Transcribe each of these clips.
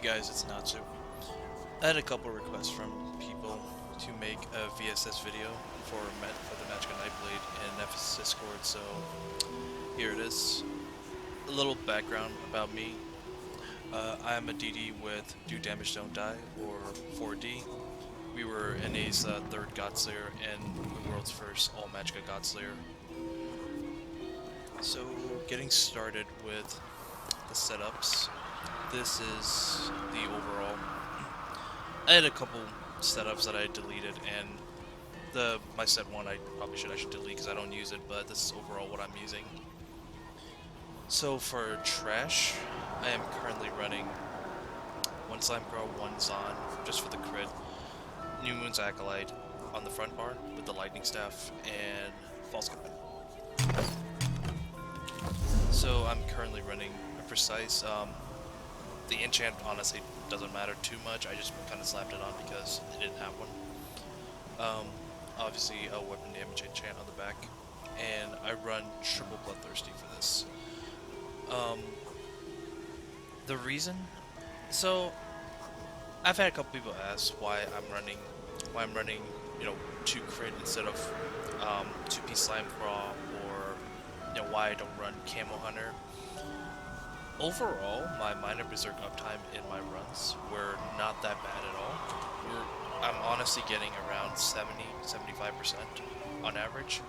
guys, it's Natsu. I had a couple requests from people to make a VSS video for the Magic Nightblade in FS Discord, so here it is. A little background about me. I'm a DD with Do Damage Don't Die, or 4D. We were NA's third Godslayer and the world's first all Magicka Godslayer. So, getting started with the setups. This is the overall. I had a couple setups that I deleted, and my set one I should delete because I don't use it, but this is overall what I'm using. So for trash, I am currently running one Slime Girl, one Zon, just for the crit, New Moon's Acolyte on the front bar with the lightning staff, and False God. So I'm currently running a precise. The enchant honestly doesn't matter too much. I just kind of slapped it on because it didn't have one. Obviously a weapon damage enchant on the back, and I run triple bloodthirsty for this. The reason, so I've had a couple people ask why I'm running, you know, 2 crit instead of 2-piece slime crawl, or you know, why I don't run camo hunter. Overall, my minor berserk uptime in my runs were not that bad at all. I'm honestly getting around 70–75% on average.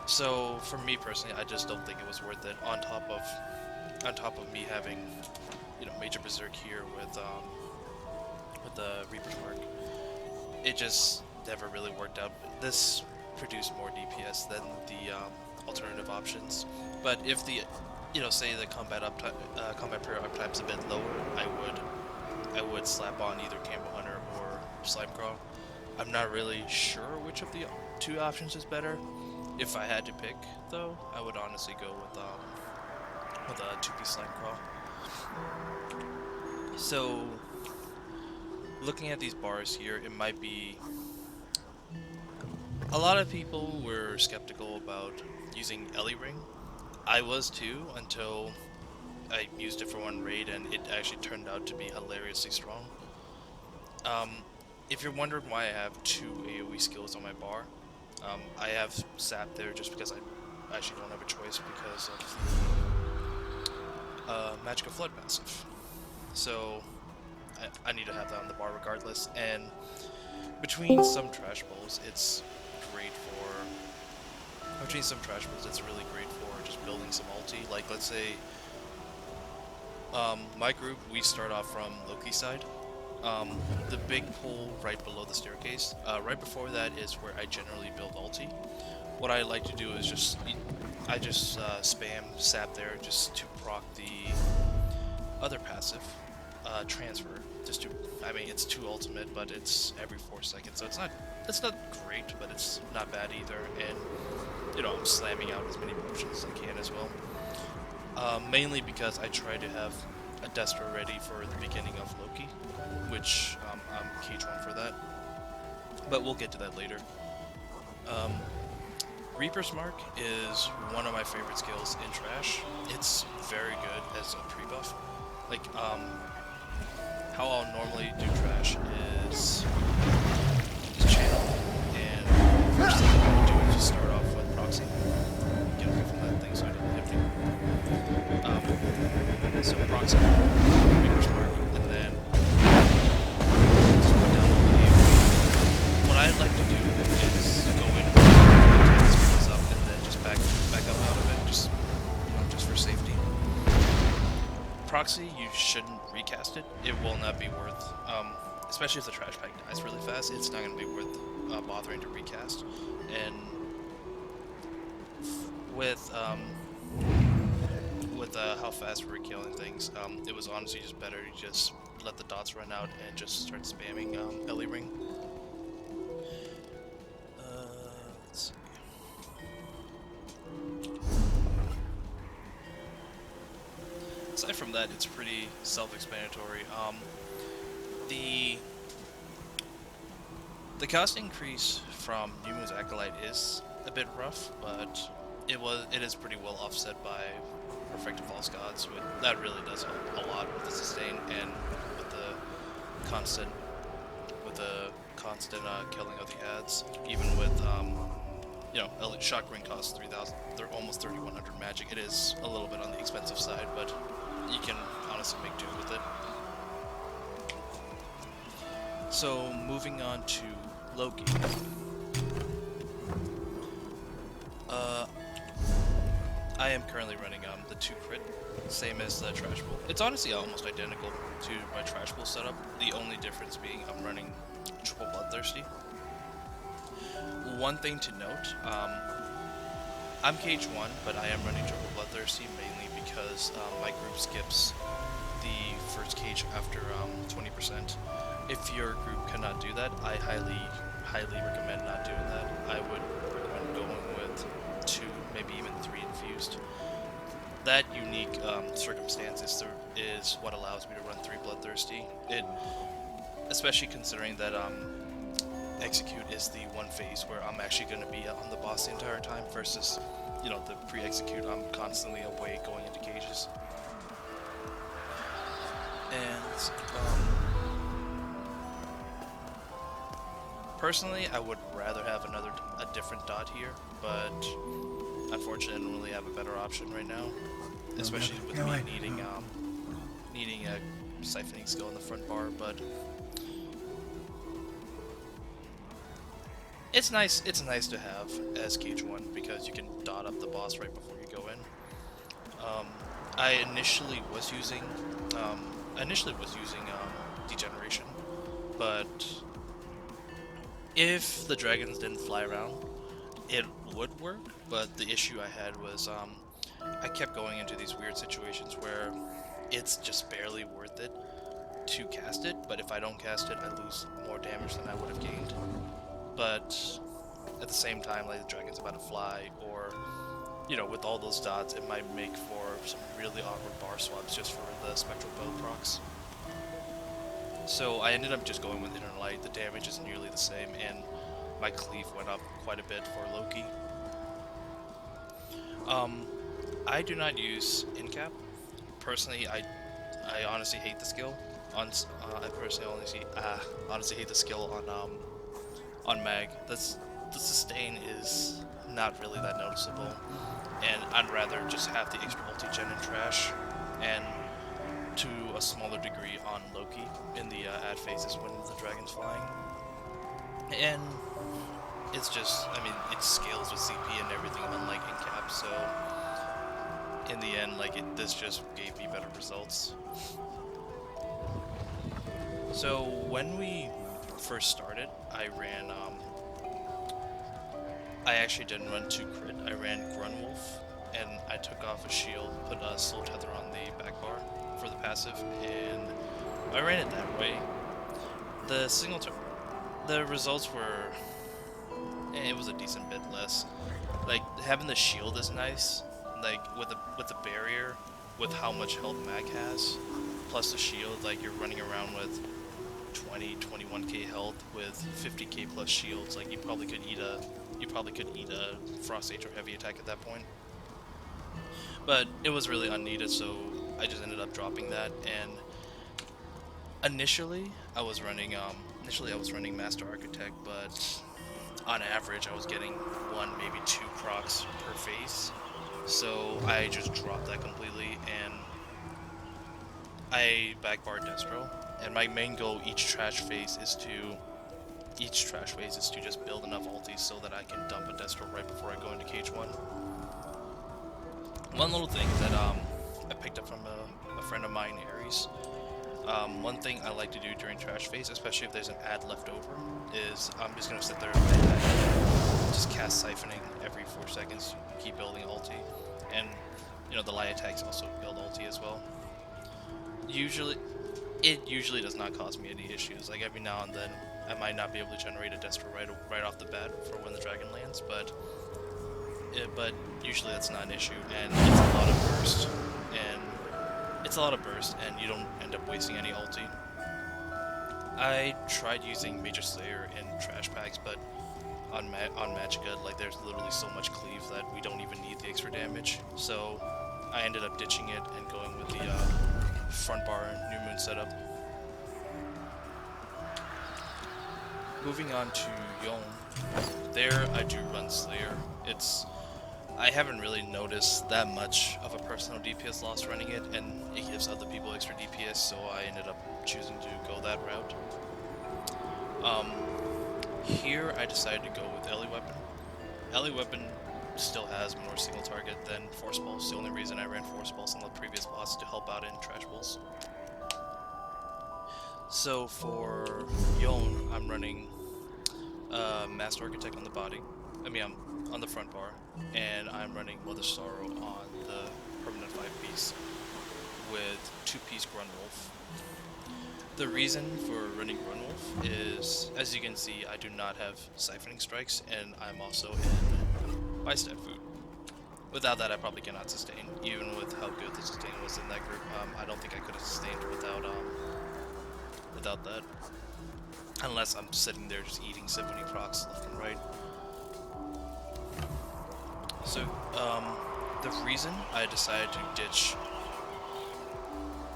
So for me personally, I just don't think it was worth it. On top of me having, you know, major berserk here with the Reaper's Mark, it just never really worked out. This produced more DPS than the alternative options. But if the say the combat prayer uptime's a bit lower, I would slap on either Camo Hunter or Slime Crawl. I'm not really sure which of the 2 options is better. If I had to pick, though, I would honestly go with a 2-piece Slime Crawl. So, looking at these bars here, it might be. A lot of people were skeptical about using Ellie Ring. I was too, until I used it for one raid, and it actually turned out to be hilariously strong. If you're wondering why I have 2 AoE skills on my bar, I have Sap there just because I actually don't have a choice because of Magic Flood passive. So I need to have that on the bar regardless, and between some trash bowls, it's great for. Between some trash bowls, it's really great for just building some ulti. Like, let's say, my group, we start off from Loki's side. The big pole right below the staircase, right before that is where I generally build ulti. What I like to do is I just spam sap there just to proc the other passive, transfer. I mean, it's 2 ultimate, but it's every 4 seconds, so it's not great, but it's not bad either. And you know, I'm slamming out as many potions as I can as well. Mainly because I try to have a Destra ready for the beginning of Loki, which I'm K1 for that. But we'll get to that later. Reaper's Mark is one of my favorite skills in Trash. It's very good as a pre-buff. Like, how I'll normally do Trash is channel, and first thing I'm going to do is just start off with Proxy. Get away from that thing so I don't hit me. So Proxy, Reaper's Mark, and then just put down the wave. What I'd like to do is go in and speed this up and then just back up out of it, just for safety. Proxy, you shouldn't recast it. It will not be worth, especially if the trash pack dies really fast, it's not going to be worth bothering to recast. And with how fast we're killing things, it was honestly just better to just let the dots run out and just start spamming Ellie Ring. Let's see. Aside from that, it's pretty self-explanatory. The cost increase from New Moon's Acolyte is a bit rough, but it is pretty well offset by Perfected False Gods. That really does help a lot with the sustain and with constant killing of the ads. Even with elite shock ring costs 3,000, they're almost 3,100 magic. It is a little bit on the expensive side, but you can honestly make do with it. So moving on to Loki. I am currently running the 2 crit, same as the trash pool. It's honestly almost identical to my trash pool setup. The only difference being I'm running triple bloodthirsty. One thing to note, I'm cage 1, but I am running triple bloodthirsty mainly because my group skips the first cage after 20%. If your group cannot do that, I highly recommend not doing that. I would recommend going with 2, maybe even 3 infused. That unique circumstance is what allows me to run 3 bloodthirsty. Especially considering that execute is the one phase where I'm actually going to be on the boss the entire time versus, the pre-execute. I'm constantly away going into cages. And personally, I would rather have a different dot here, but unfortunately, I don't really have a better option right now, especially with me needing a siphoning skill in the front bar. But it's nice to have as cage 1 because you can dot up the boss right before you go in. I initially was using degeneration, but if the dragons didn't fly around, it would work. But the issue I had was I kept going into these weird situations where it's just barely worth it to cast it, but if I don't cast it, I lose more damage than I would have gained. But at the same time, like, the dragon's about to fly, or with all those dots, it might make for some really awkward bar swaps just for the spectral bow procs. So I ended up just going with Inner Light. The damage is nearly the same, and my cleave went up quite a bit for Loki. I do not use Incap. Personally, I honestly hate the skill. I personally honestly hate the skill on Mag. The sustain is not really that noticeable, and I'd rather just have the extra multi-gen in trash, and to a smaller degree on Loki in the ad phases when the dragon's flying. And it's just, it scales with CP and everything, unlike Incap, so in the end, this just gave me better results. So when we first started, I actually didn't run 2 crit. I ran Grunwolf, and I took off a shield, put a slow tether on the back bar for the passive, and I ran it that way. The results were, it was a decent bit less. Having the shield is nice, with the barrier, with how much health Mag has, plus the shield, you're running around with 21k health with 50k plus shields. You probably could eat a Frost Age or Heavy Attack at that point. But it was really unneeded, so I just ended up dropping that. And initially I was running Master Architect, but on average I was getting 1, maybe 2 procs per phase. So I just dropped that completely, and I backbarred Destro. And my main goal each trash phase is to just build enough ultis so that I can dump a Destro right before I go into cage 1. One little thing that I picked up from a friend of mine, Aries. One thing I like to do during trash phase, especially if there's an ad left over, is I'm just gonna sit there and just cast siphoning every 4 seconds, keep building ulti, and the light attacks also build ulti as well. It usually does not cause me any issues. Every now and then, I might not be able to generate a Destro right off the bat for when the dragon lands, but usually that's not an issue, and it's a lot of burst, and you don't end up wasting any ulti. I tried using Major Slayer in trash packs, but on Magicka, there's literally so much cleave that we don't even need the extra damage, so I ended up ditching it and going with the front bar New Moon setup. moving on to Yone, there I do run Slayer. I haven't really noticed that much of a personal DPS loss running it, and it gives other people extra DPS, so I ended up choosing to go that route. Here I decided to go with Ellie Weapon. Ellie Weapon still has more single target than Force Pulse. The only reason I ran Force Pulse on the previous boss to help out in Trash Pulse. So for Yone, I'm running Master Architect on the body. I'm on the front bar, and I'm running Mother Sorrow on the permanent 5-piece with 2-piece Grunwolf. The reason for running Grunwolf is, as you can see, I do not have Siphoning Strikes, and I'm also in Bystep Food. Without that, I probably cannot sustain, even with how good the sustain was in that group. I don't think I could have sustained without that. Unless I'm sitting there just eating Symphony procs left and right. So, the reason I decided to ditch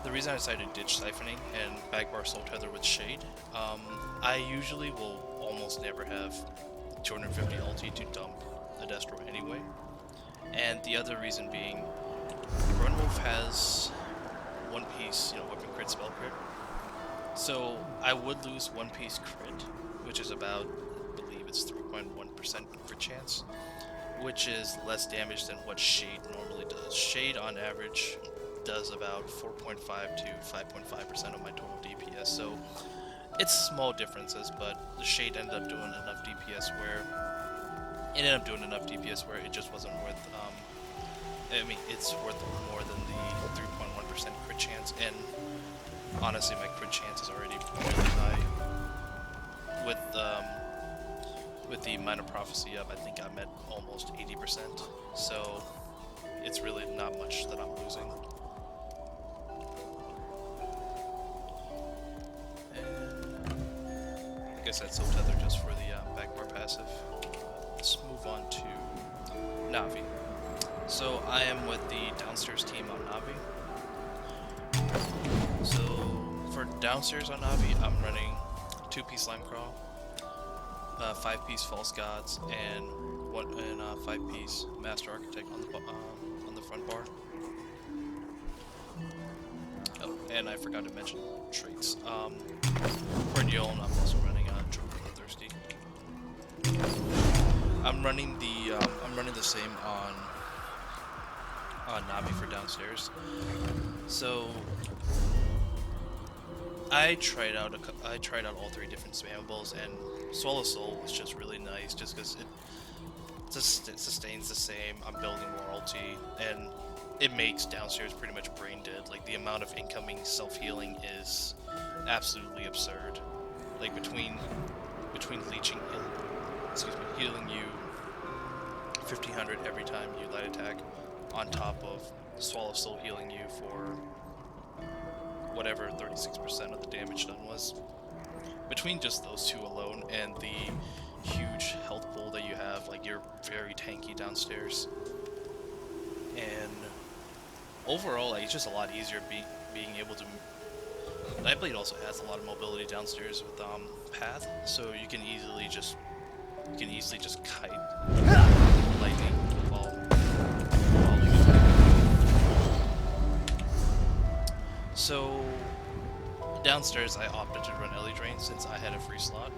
Siphoning and Bagbar Soul Tether with Shade, I usually will almost never have 250 ulti to dump a Destro anyway. And the other reason being, Grunwolf has 1-piece, weapon crit, spell crit. So I would lose 1-piece crit, which is about, I believe it's 3.1% crit chance, which is less damage than what Shade normally does. Shade on average does about 4.5 to 5.5% of my total DPS, so it's small differences, but the Shade ended up doing enough DPS where it just wasn't worth, it's worth more than the 3.1% crit chance, and honestly, my crit chance is already really high. With the Minor Prophecy up, I think I'm at almost 80%, so it's really not much that I'm losing. And like I said, Soul Tether just for the backbar passive. Let's move on to Navi. So I am with the downstairs team on Navi. So for downstairs on Navi, I'm running 2-piece Slime Crawl, 5-piece False Gods, and 5-piece Master Architect on the front bar. Oh, and I forgot to mention traits. For Yone, I'm also running Bloodthirsty. I'm running the same on Navi for downstairs. So I tried out all 3 different spammables, and Swallow Soul was just really nice, just because it sustains the same. I'm building more ulti, and it makes downstairs pretty much brain dead. Like, the amount of incoming self-healing is absolutely absurd. Like, between leeching, healing you 1500 every time you light attack, on top of Swallow Soul healing you for whatever 36% of the damage done was. Between just those 2 alone and the huge health pool that you have, like, you're very tanky downstairs. And overall, like, it's just a lot easier being able to... Nightblade also has a lot of mobility downstairs with Path, so you can easily just kite lightning while So downstairs I opted to run Ellie Drain since I had a free slot.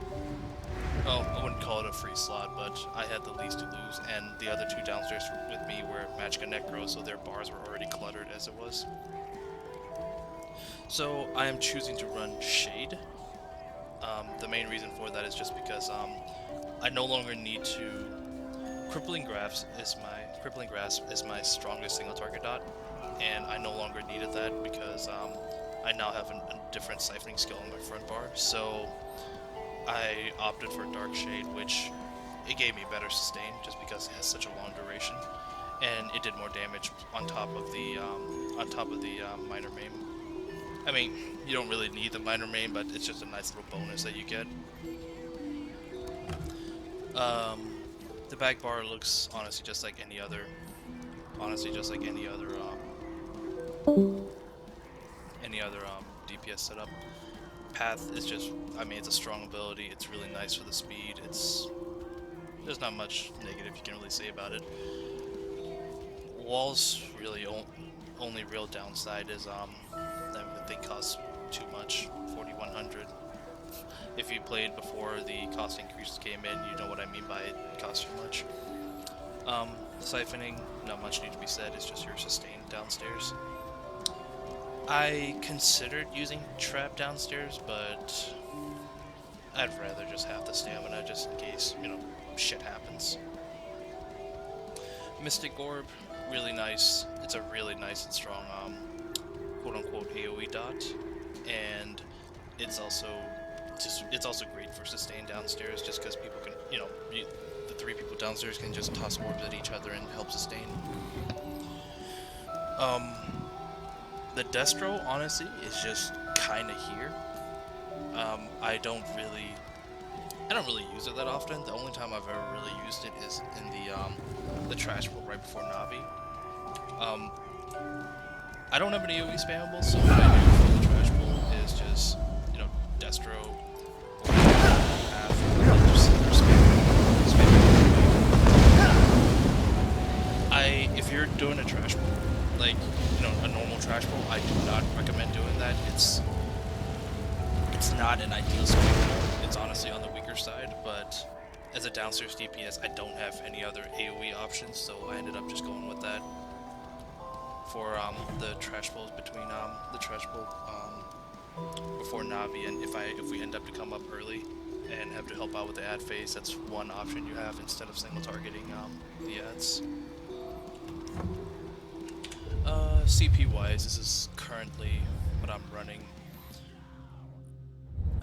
Oh, I wouldn't call it a free slot, but I had the least to lose, and the other 2 downstairs with me were Magic Necro, so their bars were already cluttered as it was. So I am choosing to run Shade. The main reason for that is just because I no longer need to... Crippling Grasp is my strongest single target dot, and I no longer needed that because I now have a different siphoning skill on my front bar, so I opted for Dark Shade, which it gave me better sustain just because it has such a long duration, and it did more damage on top of the minor maim. I mean, you don't really need the minor maim, but it's just a nice little bonus that you get. The back bar looks honestly just like any other DPS setup. Path is just, I mean, it's a strong ability. It's really nice for the speed. There's not much negative you can really say about it. Walls really only real downside is that they cost too much, 4,100. If you played before the cost increases came in, you know what I mean by it costs too much. Siphoning, not much need to be said. It's just your sustain downstairs. I considered using trap downstairs, but I'd rather just have the stamina just in case, you know, shit happens. Mystic Orb, really nice. It's a really nice and strong, quote-unquote AoE dot, and it's also great for sustain downstairs, just because people can, you know, the 3 people downstairs can just toss orbs at each other and help sustain. The Destro, honestly, is just kind of here. I don't really use it that often. The only time I've ever really used it is in the trash pool right before Navi. I don't have any AoE spammables, so what I do for the trash pool is just, you know, Destro, or Path, just spam. If you're doing a trash pool, like, you know, a normal trash pool, I do not recommend doing that. It's not an ideal spam pool. It's honestly on the weaker side, but as a downstairs DPS, I don't have any other AoE options, so I ended up just going with that for the trash pools between the trash pool before Navi, and if we end up to come up early and have to help out with the ad phase, that's one option you have instead of single targeting the ads. CP wise, this is currently what I'm running.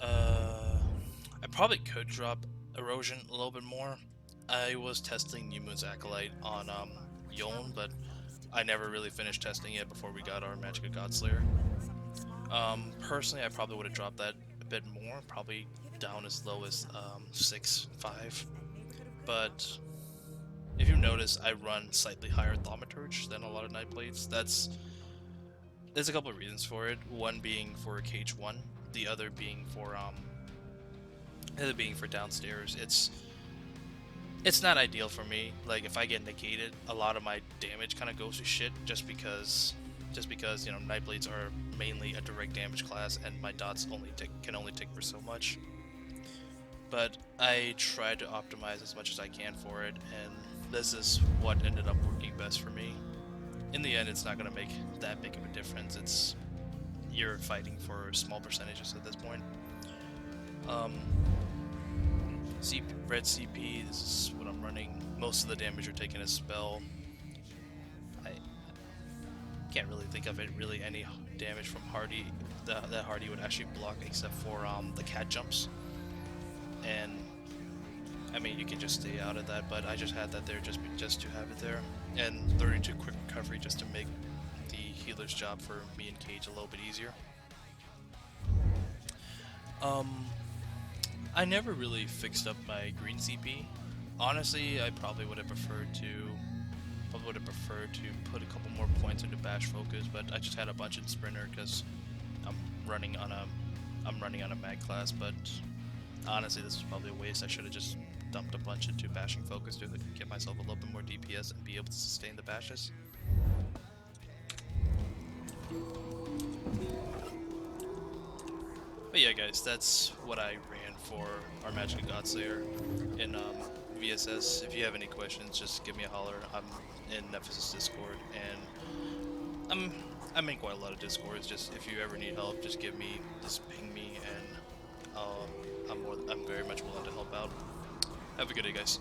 I probably could drop Erosion a little bit more. I was testing New Moon's Acolyte on Yoln, but I never really finished testing it before we got our Magic Godslayer. Personally, I probably would have dropped that a bit more, probably down as low as 6-5. But if you notice, I run slightly higher Thaumaturge than a lot of Nightblades. There's a couple of reasons for it. One being for Cage 1, the other being for downstairs. It's not ideal for me. Like, if I get negated, a lot of my damage kind of goes to shit just because you know, Nightblades are mainly a direct damage class and my dots can only tick for so much. But I try to optimize as much as I can for it, and this is what ended up working best for me. In the end, it's not going to make that big of a difference. You're fighting for small percentages at this point. Red CP, this is what I'm running. Most of the damage you're taking is spell. I can't really think of any damage from Hardy that Hardy would actually block, except for the cat jumps. And I mean, you can just stay out of that, but I just had that there just to have it there. And 32 quick recovery just to make the healer's job for me and Cage a little bit easier. I never really fixed up my green CP. Honestly, I probably would have preferred to put a couple more points into bash focus, but I just had a bunch in sprinter because I'm running on a mag class. But honestly, this is probably a waste. I should have just dumped a bunch into bashing focus to get myself a little bit more DPS and be able to sustain the bashes. But yeah, guys, that's what I ran for our Magic Godslayer in VSS. If you have any questions, just give me a holler. I'm in Nephis' Discord, and I'm in quite a lot of Discords. Just if you ever need help, just ping me, and I'm very much willing to help out. Have a good day, guys.